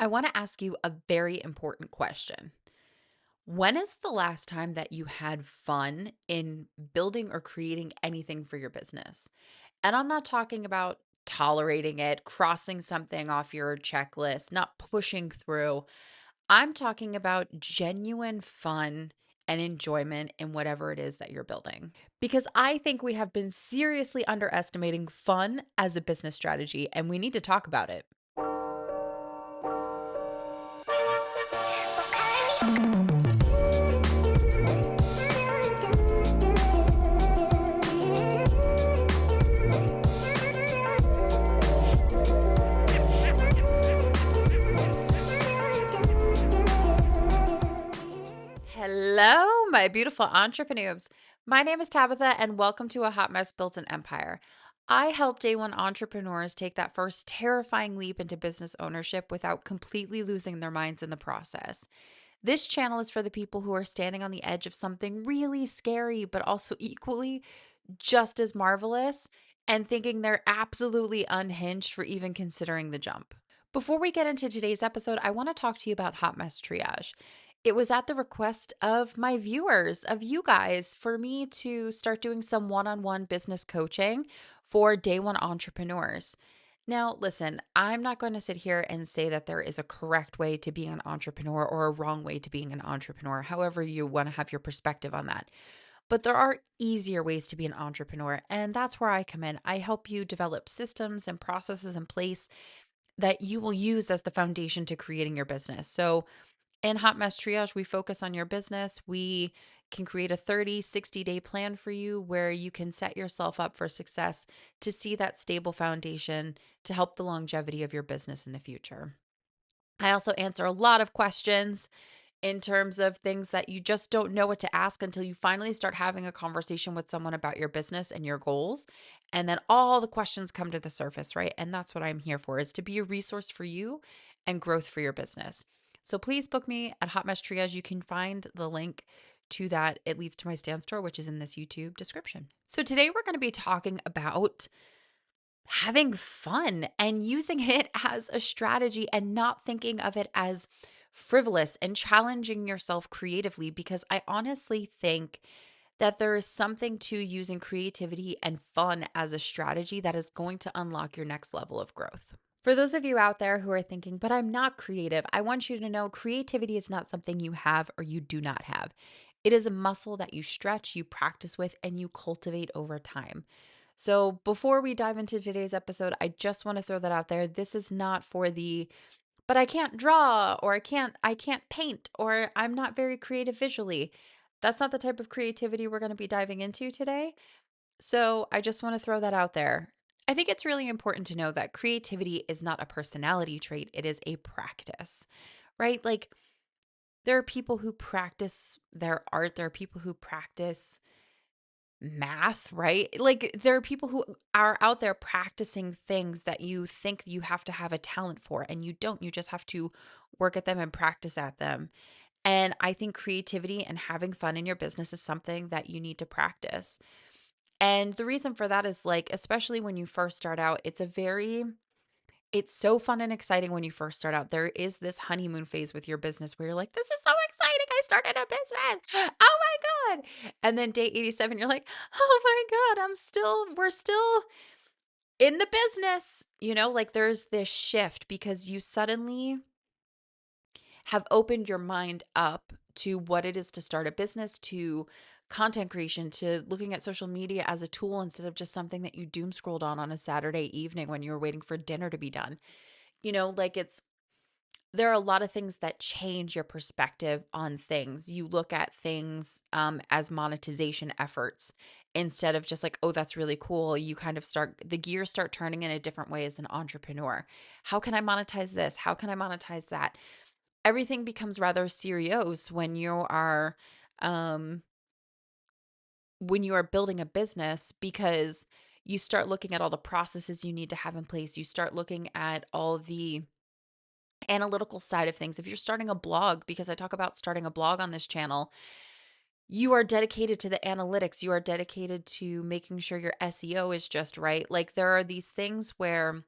I want to ask you a very important question. When is the last time that you had fun in building or creating anything for your business? And I'm not talking about tolerating it, crossing something off your checklist, not pushing through. I'm talking about genuine fun and enjoyment in whatever it is that you're building. Because I think we have been seriously underestimating fun as a business strategy, and we need to talk about it. Hello, my beautiful entrepreneurs. My name is Tabitha, and welcome to A Hot Mess Built an Empire. I help day one entrepreneurs take that first terrifying leap into business ownership without completely losing their minds in the process. This channel is for the people who are standing on the edge of something really scary, but also equally just as marvelous, and thinking they're absolutely unhinged for even considering the jump. Before we get into today's episode, I want to talk to you about Hot Mess Triage. It was at the request of my viewers, of you guys, for me to start doing some one on one business coaching for day one entrepreneurs. Now, listen, I'm not going to sit here and say that there is a correct way to being an entrepreneur or a wrong way to being an entrepreneur, however, you want to have your perspective on that. But there are easier ways to be an entrepreneur, and that's where I come in. I help you develop systems and processes in place that you will use as the foundation to creating your business. So, in Hot Mess Triage, we focus on your business. We can create a 30, 60-day plan for you where you can set yourself up for success to see that stable foundation to help the longevity of your business in the future. I also answer a lot of questions in terms of things that you just don't know what to ask until you finally start having a conversation with someone about your business and your goals. And then all the questions come to the surface, right? And that's what I'm here for, is to be a resource for you and growth for your business. So please book me at Hot Mess Triage. You can find the link to that. It leads to my stand store, which is in this YouTube description. So today we're going to be talking about having fun and using it as a strategy and not thinking of it as frivolous and challenging yourself creatively, because I honestly think that there is something to using creativity and fun as a strategy that is going to unlock your next level of growth. For those of you out there who are thinking, but I'm not creative, I want you to know creativity is not something you have or you do not have. It is a muscle that you stretch, you practice with, and you cultivate over time. So, before we dive into today's episode, I just want to throw that out there. This is not for the but I can't draw, or I can't paint, or I'm not very creative visually. That's not the type of creativity we're going to be diving into today. So, I just want to throw that out there. I think it's really important to know that creativity is not a personality trait, it is a practice, right? Like, there are people who practice their art, there are people who practice math, right? Like, there are people who are out there practicing things that you think you have to have a talent for, and you don't. You just have to work at them and practice at them. And I think creativity and having fun in your business is something that you need to practice. And the reason for that is, like, especially when you first start out, it's so fun and exciting when you first start out. There is this honeymoon phase with your business where you're like, this is so exciting. I started a business. Oh my God. And then day 87, you're like, oh my God, we're still in the business. Like, there's this shift because you suddenly have opened your mind up to what it is to start a business, to content creation, to looking at social media as a tool instead of just something that you doom scrolled on a Saturday evening when you were waiting for dinner to be done. Like, there are a lot of things that change your perspective on things. You look at things as monetization efforts instead of just like, oh, that's really cool. You kind of the gears start turning in a different way as an entrepreneur. How can I monetize this? How can I monetize that? Everything becomes rather serious um, when you are building a business, because you start looking at all the processes you need to have in place. You start looking at all the analytical side of things. If you're starting a blog, because I talk about starting a blog on this channel, you are dedicated to the analytics. You are dedicated to making sure your SEO is just right. Like, there are these things where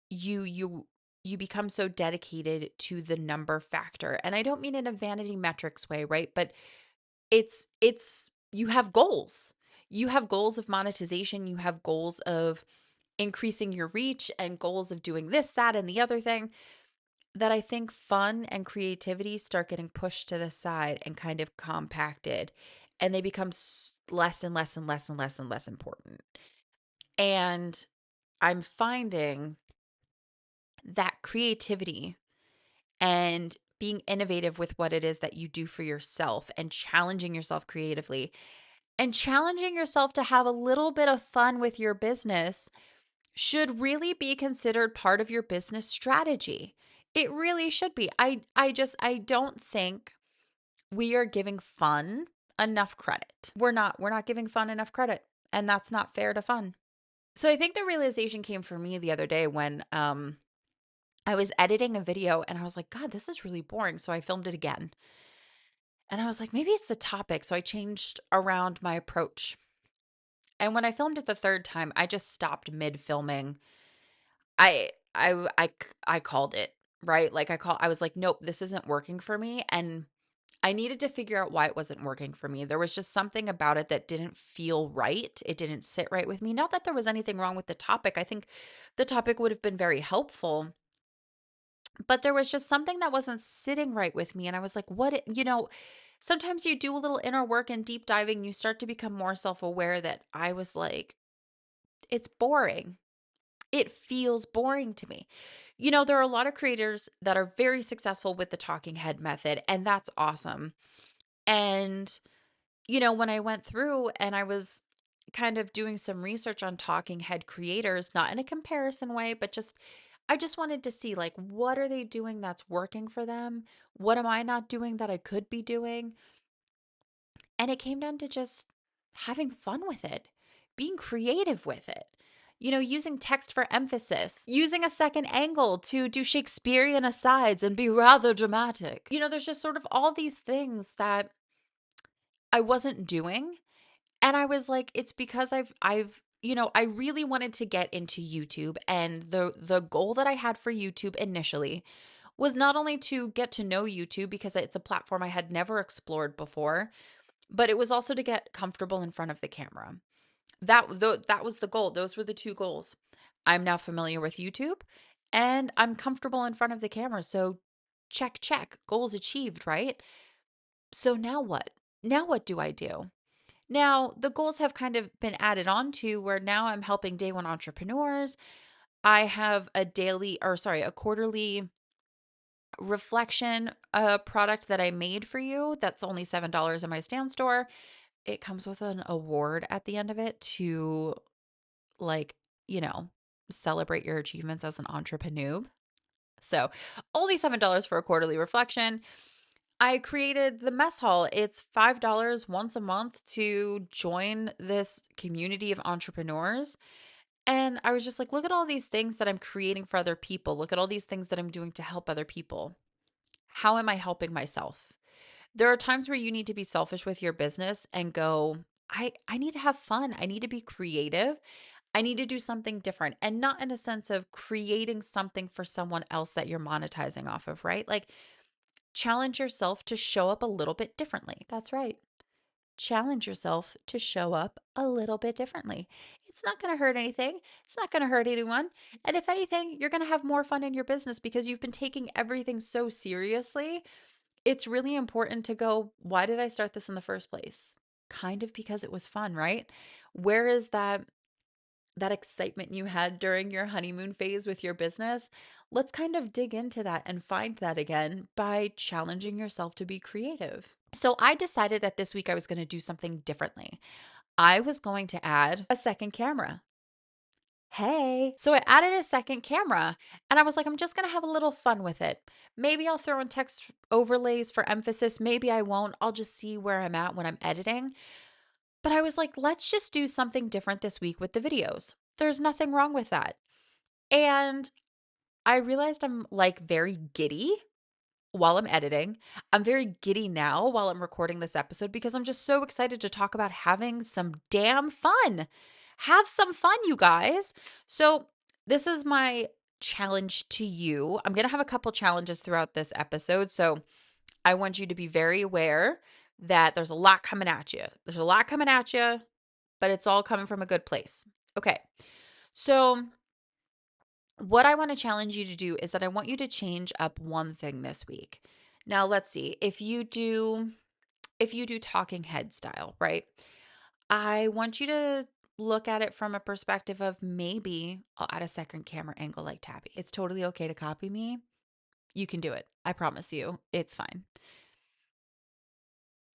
you you become so dedicated to the number factor. And I don't mean in a vanity metrics way, right? But it's you have goals. You have goals of monetization, you have goals of increasing your reach and goals of doing this, that, and the other thing, that I think fun and creativity start getting pushed to the side and kind of compacted, and they become less and less and less and less and less important. And I'm finding that creativity and being innovative with what it is that you do for yourself and challenging yourself creatively and challenging yourself to have a little bit of fun with your business should really be considered part of your business strategy. It really should be. I don't think we are giving fun enough credit. We're not giving fun enough credit, and that's not fair to fun. So I think the realization came for me the other day when I was editing a video and I was like, God, this is really boring. So I filmed it again. And I was like, maybe it's the topic. So I changed around my approach. And when I filmed it the third time, I just stopped mid filming. I called it, right? Like I was like, nope, this isn't working for me. And I needed to figure out why it wasn't working for me. There was just something about it that didn't feel right. It didn't sit right with me. Not that there was anything wrong with the topic. I think the topic would have been very helpful, but there was just something that wasn't sitting right with me. And I was like, sometimes you do a little inner work and deep diving, you start to become more self aware that I was like, it's boring. It feels boring to me. There are a lot of creators that are very successful with the talking head method, and that's awesome. And, when I went through and I was kind of doing some research on talking head creators, not in a comparison way, but I just wanted to see, like, what are they doing that's working for them? What am I not doing that I could be doing? And it came down to just having fun with it, being creative with it. Using text for emphasis, using a second angle to do Shakespearean asides and be rather dramatic. There's just sort of all these things that I wasn't doing. And I was like, it's because I really wanted to get into YouTube. And the goal that I had for YouTube initially was not only to get to know YouTube because it's a platform I had never explored before, but it was also to get comfortable in front of the camera. That was the goal. Those were the two goals. I'm now familiar with YouTube and I'm comfortable in front of the camera. So check, goals achieved, right? So now what? Now what do I do? Now, the goals have kind of been added on to where now I'm helping day one entrepreneurs. I have a quarterly reflection product that I made for you that's only $7 in my Stan store. It comes with an award at the end of it to, like, you know, celebrate your achievements as an entrepreneur. So, only $7 for a quarterly reflection. I created the mess hall. It's $5 once a month to join this community of entrepreneurs. And I was just like, look at all these things that I'm creating for other people. Look at all these things that I'm doing to help other people. How am I helping myself? There are times where you need to be selfish with your business and go, I need to have fun. I need to be creative. I need to do something different, and not in a sense of creating something for someone else that you're monetizing off of, right? Like, challenge yourself to show up a little bit differently. That's right. Challenge yourself to show up a little bit differently. It's not going to hurt anything. It's not going to hurt anyone. And if anything, you're going to have more fun in your business because you've been taking everything so seriously. It's really important to go, why did I start this in the first place? Kind of because it was fun, right? Where is that excitement you had during your honeymoon phase with your business? Let's kind of dig into that and find that again by challenging yourself to be creative. So I decided that this week I was going to do something differently. I was going to add a second camera. Hey. So I added a second camera and I was like, I'm just going to have a little fun with it. Maybe I'll throw in text overlays for emphasis. Maybe I won't. I'll just see where I'm at when I'm editing. But I was like, let's just do something different this week with the videos. There's nothing wrong with that. And I realized I'm like very giddy while I'm editing. I'm very giddy now while I'm recording this episode because I'm just so excited to talk about having some damn fun. Have some fun, you guys. So, this is my challenge to you. I'm going to have a couple challenges throughout this episode. So I want you to be very aware that there's a lot coming at you. There's a lot coming at you, but it's all coming from a good place. Okay. So what I want to challenge you to do is that I want you to change up one thing this week. Now, let's see. If you do talking head style, right? I want you to look at it from a perspective of maybe I'll add a second camera angle like Tabby. It's totally okay to copy me. You can do it. I promise you. It's fine.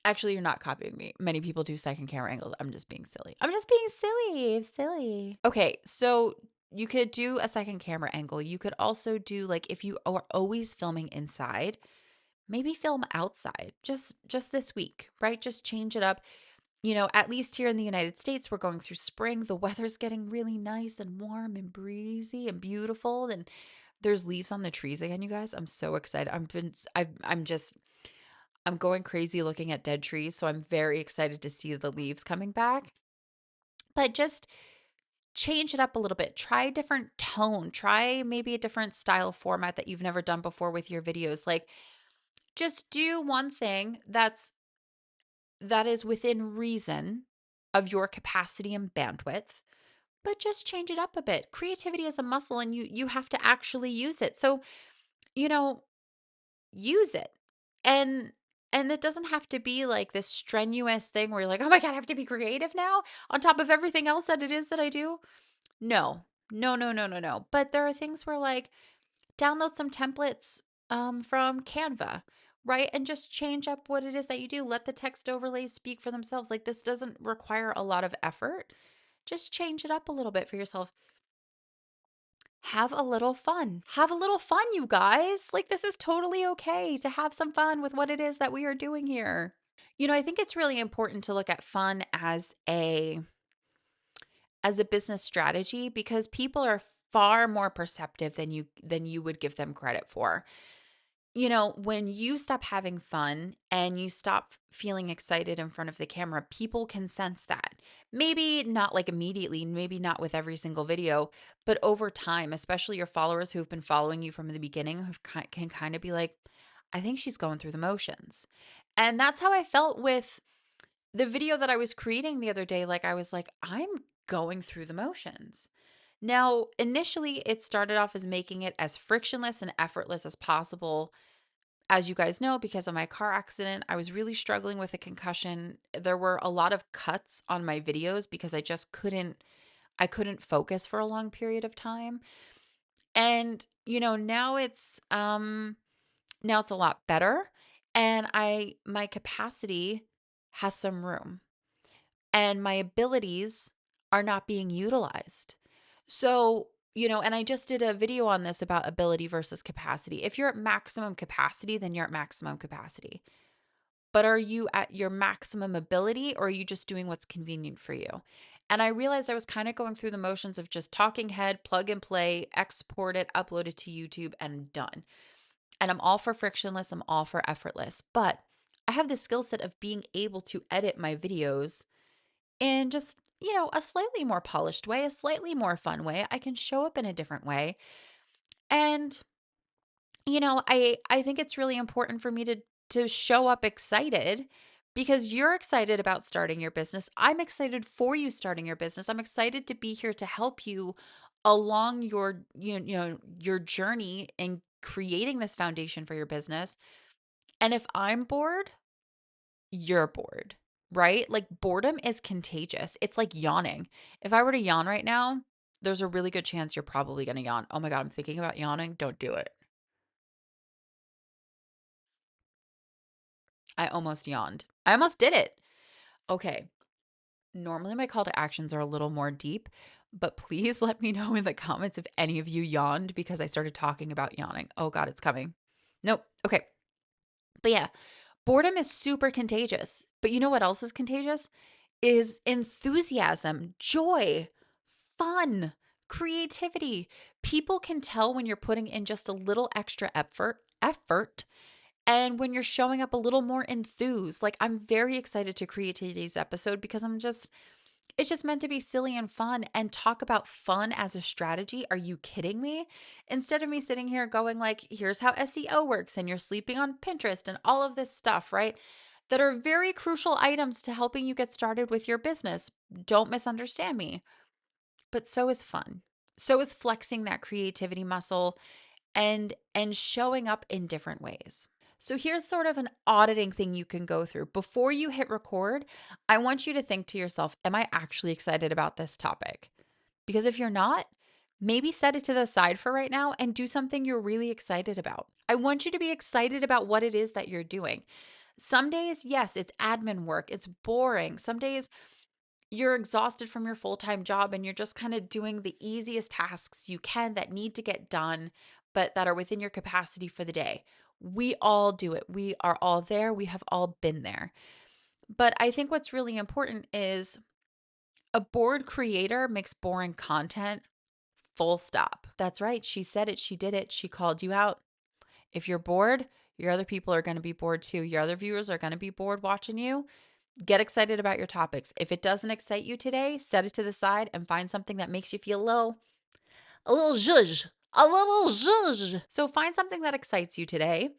Actually, you're not copying me. Many people do second camera angles. I'm just being silly. Silly. Okay, so you could do a second camera angle. You could also do, like, if you are always filming inside, maybe film outside just this week, right? Just change it up. At least here in the United States, we're going through spring. The weather's getting really nice and warm and breezy and beautiful. And there's leaves on the trees again, you guys. I'm so excited. I'm going crazy looking at dead trees. So I'm very excited to see the leaves coming back. But just change it up a little bit. Try a different tone. Try maybe a different style format that you've never done before with your videos. Like, just do one thing that is within reason of your capacity and bandwidth, but just change it up a bit. Creativity is a muscle and you have to actually use it. So, use it. And it doesn't have to be like this strenuous thing where you're like, "Oh my god, I have to be creative now on top of everything else that it is that I do." No. No, no, no, no, no. But there are things where, like, download some templates from Canva, right? And just change up what it is that you do. Let the text overlays speak for themselves. Like, this doesn't require a lot of effort. Just change it up a little bit for yourself. Have a little fun. Have a little fun, you guys. Like, this is totally okay to have some fun with what it is that we are doing here. I think it's really important to look at fun as a business strategy because people are far more perceptive than you would give them credit for. When you stop having fun and you stop feeling excited in front of the camera, people can sense that. Maybe not like immediately, maybe not with every single video, but over time, especially your followers who've been following you from the beginning can kind of be like, I think she's going through the motions. And that's how I felt with the video that I was creating the other day. Like, I was like, I'm going through the motions. Now, initially, it started off as making it as frictionless and effortless as possible. As you guys know, because of my car accident, I was really struggling with a concussion. There were a lot of cuts on my videos because I just couldn't focus for a long period of time. And, now it's a lot better and my capacity has some room and my abilities are not being utilized. So, and I just did a video on this about ability versus capacity. If you're at maximum capacity, then you're at maximum capacity. But are you at your maximum ability or are you just doing what's convenient for you? And I realized I was kind of going through the motions of just talking head, plug and play, export it, upload it to YouTube, and done. And I'm all for frictionless, I'm all for effortless. But I have the skill set of being able to edit my videos in just, a slightly more polished way, a slightly more fun way. I can show up in a different way. And, I think it's really important for me to show up excited because you're excited about starting your business. I'm excited for you starting your business. I'm excited to be here to help you along your, your journey in creating this foundation for your business. And if I'm bored, you're bored, right? Like, boredom is contagious. It's like yawning. If I were to yawn right now, there's a really good chance you're probably going to yawn. Oh my God, I'm thinking about yawning. Don't do it. I almost yawned. I almost did it. Okay. Normally my call to actions are a little more deep, but please let me know in the comments if any of you yawned because I started talking about yawning. Oh God, it's coming. Nope. Okay. But yeah, boredom is super contagious. But you know what else is contagious? Is enthusiasm, joy, fun, creativity. People can tell when you're putting in just a little extra effort and when you're showing up a little more enthused. Like, I'm very excited to create today's episode because It's just meant to be silly and fun and talk about fun as a strategy. Are you kidding me? Instead of me sitting here going like, here's how SEO works and you're sleeping on Pinterest and all of this stuff, right? That are very crucial items to helping you get started with your business. Don't misunderstand me. But so is fun. So is flexing that creativity muscle and showing up in different ways. So here's sort of an auditing thing you can go through. Before you hit record, I want you to think to yourself, am I actually excited about this topic? Because if you're not, maybe set it to the side for right now and do something you're really excited about. I want you to be excited about what it is that you're doing. Some days, yes, it's admin work, it's boring. Some days, you're exhausted from your full-time job and you're just kind of doing the easiest tasks you can that need to get done, but that are within your capacity for the day. We all do it. We are all there. We have all been there. But I think what's really important is a bored creator makes boring content, full stop. That's right. She said it. She did it. She called you out. If you're bored, your other people are going to be bored too. Your other viewers are going to be bored watching you. Get excited about your topics. If it doesn't excite you today, set it to the side and find something that makes you feel a little zhuzh, a little zhuzh. So find something that excites you today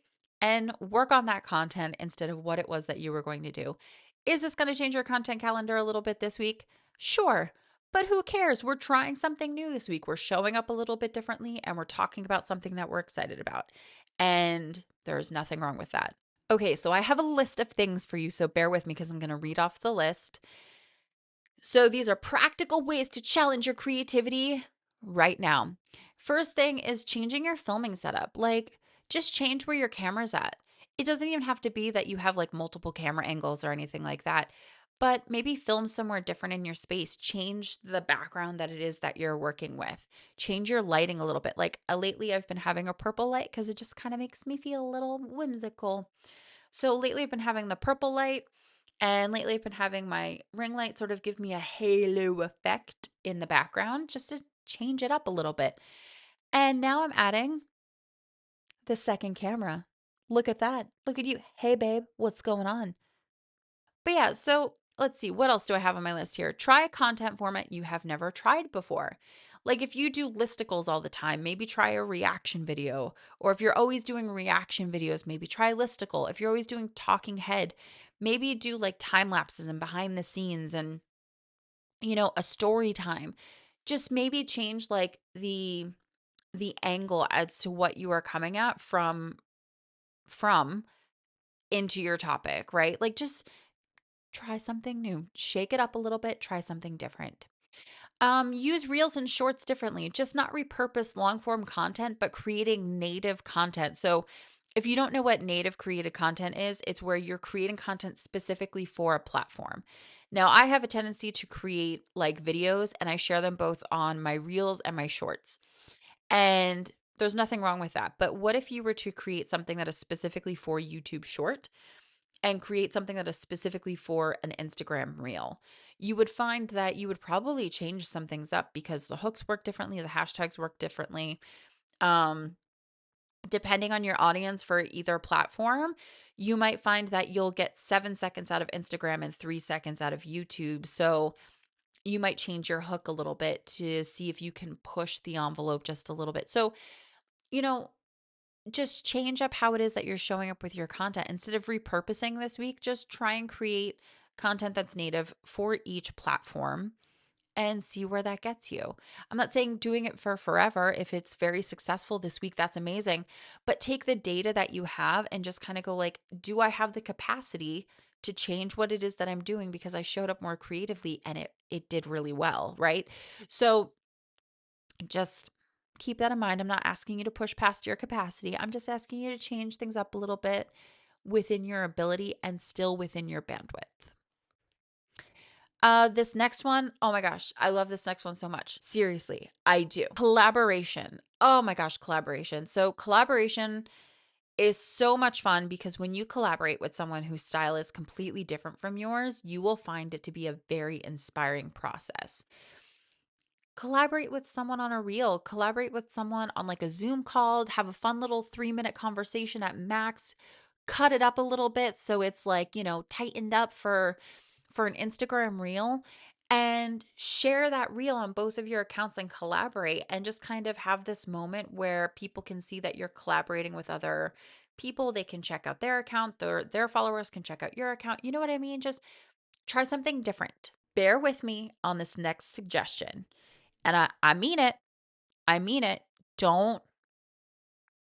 and work on that content instead of what it was that you were going to do. Is this going to change your content calendar a little bit this week? Sure. But who cares? We're trying something new this week. We're showing up a little bit differently and we're talking about something that we're excited about. And there's nothing wrong with that. Okay, so I have a list of things for you, so bear with me because I'm going to read off the list. So these are practical ways to challenge your creativity right now. First thing is changing your filming setup. Like, just change where your camera's at. It doesn't even have to be that you have like multiple camera angles or anything like that, but maybe film somewhere different in your space. Change the background that it is that you're working with. Change your lighting a little bit. Like lately, I've been having a purple light because it just kind of makes me feel a little whimsical. So lately I've been having the purple light, and lately I've been having my ring light sort of give me a halo effect in the background just to change it up a little bit. And now I'm adding the second camera. Look at that. Look at you. Hey babe, what's going on? But yeah, so let's see. What else do I have on my list here? Try a content format you have never tried before. Like if you do listicles all the time, maybe try a reaction video. Or if you're always doing reaction videos, maybe try listicle. If you're always doing talking head, maybe do like time lapses and behind the scenes and, a story time. Just maybe change like the angle as to what you are coming at from into your topic, right? Like just try something new. Shake it up a little bit, try something different. Use reels and shorts differently. Just not repurpose long form content, but creating native content. So, if you don't know what native created content is, it's where you're creating content specifically for a platform. Now, I have a tendency to create like videos and I share them both on my reels and my shorts. And there's nothing wrong with that. But what if you were to create something that is specifically for YouTube short and create something that is specifically for an Instagram reel? You would find that you would probably change some things up because the hooks work differently, the hashtags work differently. Um, Depending on your audience for either platform, you might find that you'll get 7 seconds out of Instagram and 3 seconds out of YouTube. So you might change your hook a little bit to see if you can push the envelope just a little bit. So, you know, just change up how it is that you're showing up with your content. Instead of repurposing this week, just try and create content that's native for each platform and see where that gets you. I'm not saying doing it for forever. If it's very successful this week, that's amazing. But take the data that you have and just kind of go like, do I have the capacity to change what it is that I'm doing because I showed up more creatively and it did really well, right? So just keep that in mind. I'm not asking you to push past your capacity. I'm just asking you to change things up a little bit within your ability and still within your bandwidth. This next one, oh my gosh, I love this next one so much. Seriously, I do. Collaboration. Oh my gosh, collaboration. So collaboration is so much fun because when you collaborate with someone whose style is completely different from yours, you will find it to be a very inspiring process. Collaborate with someone on a reel, collaborate with someone on like a Zoom call, have a fun little 3-minute conversation at max, cut it up a little bit so it's like, tightened up for an Instagram reel and share that reel on both of your accounts and collaborate and just kind of have this moment where people can see that you're collaborating with other people. They can check out their account, their followers can check out your account. You know what I mean? Just try something different. Bear with me on this next suggestion. And I mean it. I mean it. Don't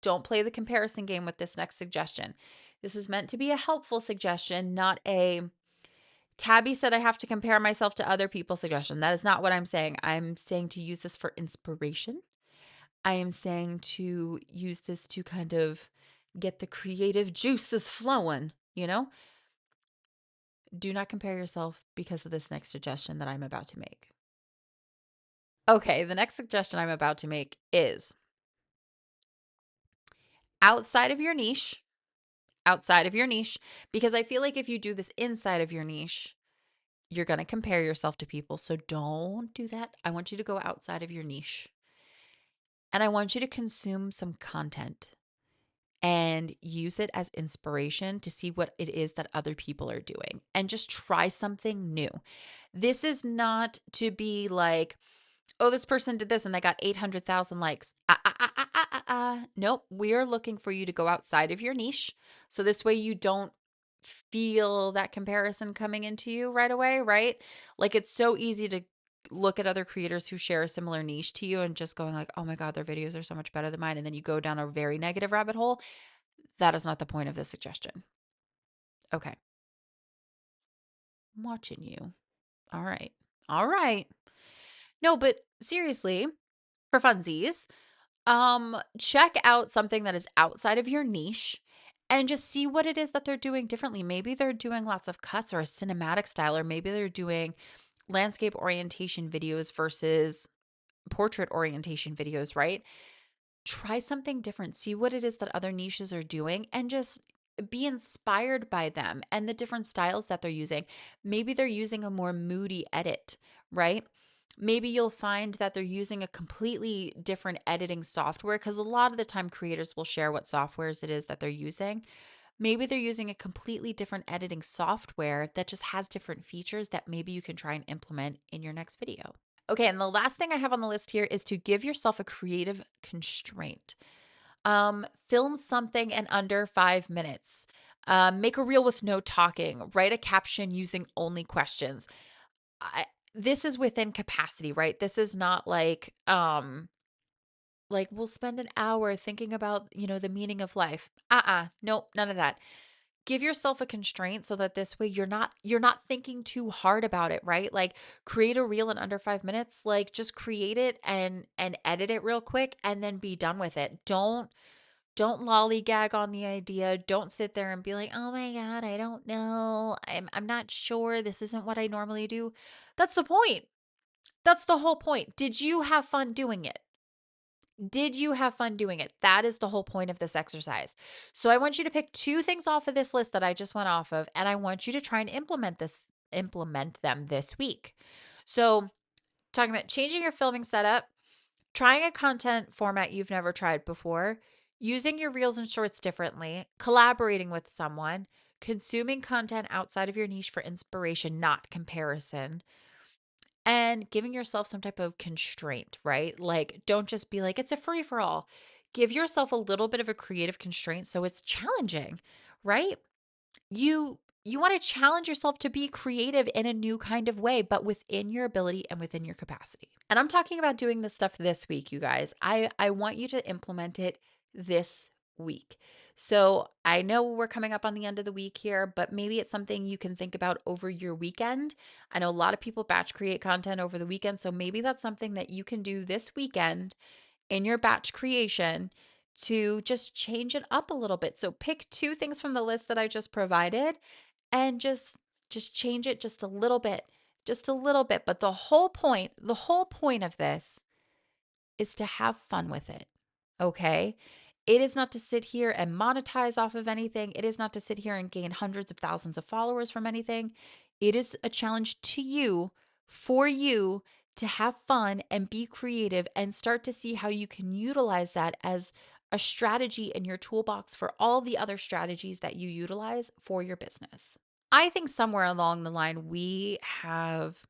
don't play the comparison game with this next suggestion. This is meant to be a helpful suggestion, not a Tabby said I have to compare myself to other people suggestion. That is not what I'm saying. I'm saying to use this for inspiration. I am saying to use this to kind of get the creative juices flowing, you know? Do not compare yourself because of this next suggestion that I'm about to make. Okay, the next suggestion I'm about to make is outside of your niche, because I feel like if you do this inside of your niche, you're going to compare yourself to people. So don't do that. I want you to go outside of your niche. And I want you to consume some content and use it as inspiration to see what it is that other people are doing and just try something new. This is not to be like, oh, this person did this and they got 800,000 likes. Nope. We are looking for you to go outside of your niche. So this way you don't feel that comparison coming into you right away, right? Like it's so easy to look at other creators who share a similar niche to you and just going like, oh my God, their videos are so much better than mine. And then you go down a very negative rabbit hole. That is not the point of this suggestion. Okay. I'm watching you. All right. All right. No, but seriously, for funsies, check out something that is outside of your niche and just see what it is that they're doing differently. Maybe they're doing lots of cuts or a cinematic style, or maybe they're doing landscape orientation videos versus portrait orientation videos, right? Try something different. See what it is that other niches are doing and just be inspired by them and the different styles that they're using. Maybe they're using a more moody edit, right? Maybe you'll find that they're using a completely different editing software because a lot of the time creators will share what softwares it is that they're using. Maybe they're using a completely different editing software that just has different features that maybe you can try and implement in your next video. Okay, and the last thing I have on the list here is to give yourself a creative constraint. Film something in under 5 minutes. Make a reel with no talking. Write a caption using only questions. This is within capacity, right? This is not like we'll spend an hour thinking about, the meaning of life. Nope, none of that. Give yourself a constraint so that this way you're not thinking too hard about it, right? Like create a reel in under 5 minutes, like just create it and edit it real quick and then be done with it. Don't lollygag on the idea. Don't sit there and be like, "Oh my God, I don't know. I'm not sure. This isn't what I normally do." That's the point. That's the whole point. Did you have fun doing it? Did you have fun doing it? That is the whole point of this exercise. So I want you to pick two things off of this list that I just went off of, and I want you to try and implement them this week. So, talking about changing your filming setup, trying a content format you've never tried before, using your reels and shorts differently, collaborating with someone, consuming content outside of your niche for inspiration, not comparison, and giving yourself some type of constraint, right? Like, don't just be like, it's a free for all. Give yourself a little bit of a creative constraint so it's challenging, right? You want to challenge yourself to be creative in a new kind of way, but within your ability and within your capacity. And I'm talking about doing this stuff this week, you guys. I want you to implement it this week. So I know we're coming up on the end of the week here, but maybe it's something you can think about over your weekend. I know a lot of people batch create content over the weekend, so maybe that's something that you can do this weekend in your batch creation to just change it up a little bit. So pick two things from the list that I just provided and just change it just a little bit. Just a little bit, but the whole point of this is to have fun with it. Okay? It is not to sit here and monetize off of anything. It is not to sit here and gain hundreds of thousands of followers from anything. It is a challenge to you, for you to have fun and be creative and start to see how you can utilize that as a strategy in your toolbox for all the other strategies that you utilize for your business. I think somewhere along the line, we have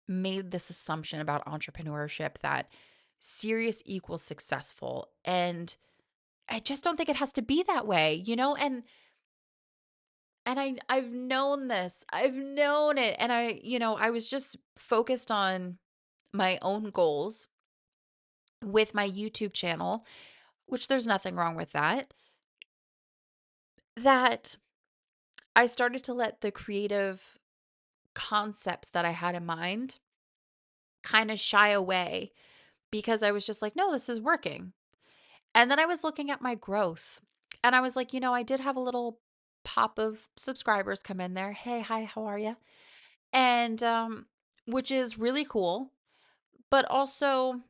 made this assumption about entrepreneurship that serious equals successful. And I just don't think it has to be that way, and I've known this. I've known it. And I was just focused on my own goals with my YouTube channel, which there's nothing wrong with that I started to let the creative concepts that I had in mind kind of shy away because I was just like, no, this is working. And then I was looking at my growth and I was like, I did have a little pop of subscribers come in there. Hey, hi, how are you? And which is really cool, but also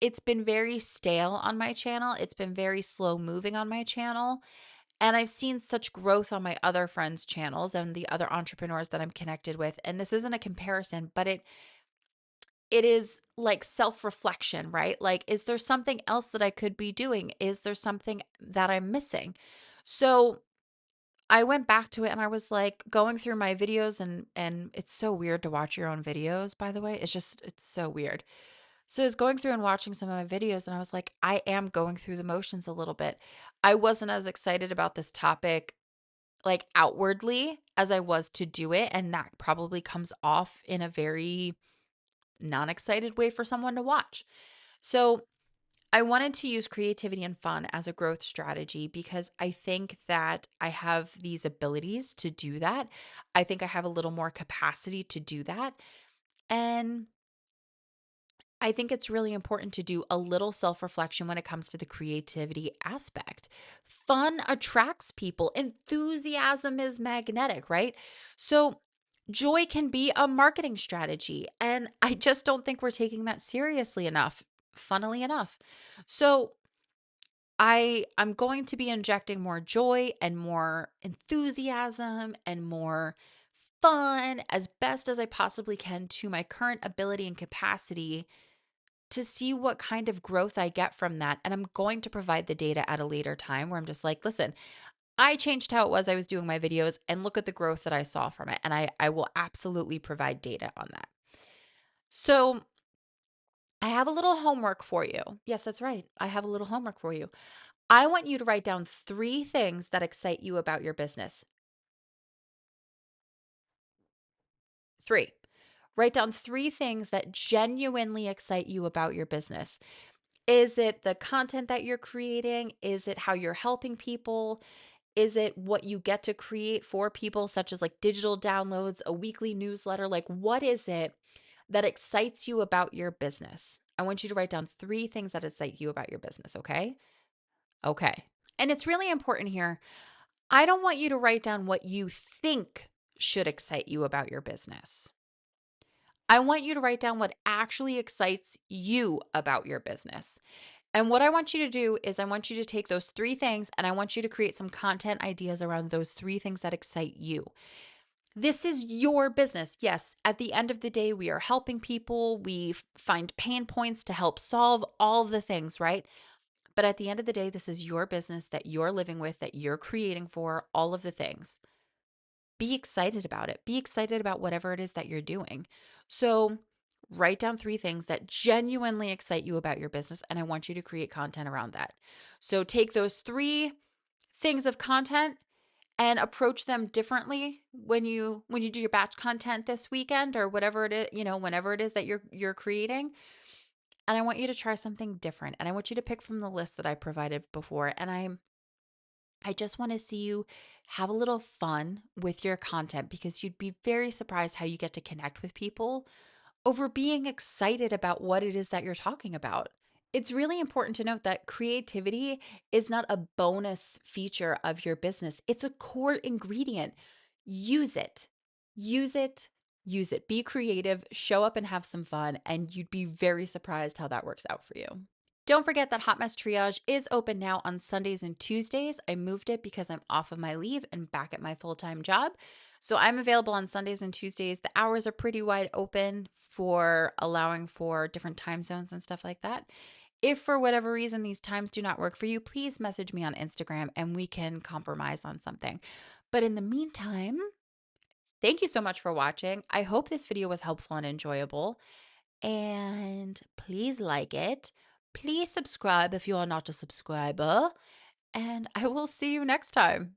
it's been very stale on my channel. It's been very slow moving on my channel. And I've seen such growth on my other friends' channels and the other entrepreneurs that I'm connected with. And this isn't a comparison, but it is like self-reflection, right? Like, is there something else that I could be doing? Is there something that I'm missing? So I went back to it and I was like going through my videos and it's so weird to watch your own videos, by the way. It's so weird. So I was going through and watching some of my videos and I was like, I am going through the motions a little bit. I wasn't as excited about this topic like outwardly as I was to do it. And that probably comes off in a very non excited way for someone to watch. So I wanted to use creativity and fun as a growth strategy because I think that I have these abilities to do that. I think I have a little more capacity to do that. And I think it's really important to do a little self reflection when it comes to the creativity aspect. Fun attracts people, enthusiasm is magnetic, right? So, joy can be a marketing strategy. And I just don't think we're taking that seriously enough, funnily enough. So, I'm going to be injecting more joy and more enthusiasm and more fun as best as I possibly can to my current ability and capacity to see what kind of growth I get from that. And I'm going to provide the data at a later time where I'm just like, listen, I changed how it was I was doing my videos and look at the growth that I saw from it. And I will absolutely provide data on that. So I have a little homework for you. Yes, that's right. I have a little homework for you. I want you to write down 3 things that excite you about your business. 3. Write down 3 things that genuinely excite you about your business. Is it the content that you're creating? Is it how you're helping people? Is it what you get to create for people, such as like digital downloads, a weekly newsletter? Like, what is it that excites you about your business? I want you to write down 3 things that excite you about your business, okay? Okay. And it's really important here. I don't want you to write down what you think should excite you about your business. I want you to write down what actually excites you about your business. And what I want you to do is I want you to take those 3 things and I want you to create some content ideas around those 3 things that excite you. This is your business. Yes, at the end of the day, we are helping people. We find pain points to help solve all the things, right? But at the end of the day, this is your business that you're living with, that you're creating for, all of the things. Be excited about it. Be excited about whatever it is that you're doing. So, write down 3 things that genuinely excite you about your business, and I want you to create content around that. So, take those 3 things of content and approach them differently when you do your batch content this weekend or whatever it is, whenever it is that you're creating. And I want you to try something different. And I want you to pick from the list that I provided before. And I just want to see you have a little fun with your content because you'd be very surprised how you get to connect with people over being excited about what it is that you're talking about. It's really important to note that creativity is not a bonus feature of your business, it's a core ingredient. Use it, use it, use it. Be creative, show up and have some fun, and you'd be very surprised how that works out for you. Don't forget that Hot Mess Triage is open now on Sundays and Tuesdays. I moved it because I'm off of my leave and back at my full-time job. So I'm available on Sundays and Tuesdays. The hours are pretty wide open for allowing for different time zones and stuff like that. If for whatever reason these times do not work for you, please message me on Instagram and we can compromise on something. But in the meantime, Thank you so much for watching. I hope this video was helpful and enjoyable. And please like it. Please subscribe if you are not a subscriber. And I will see you next time.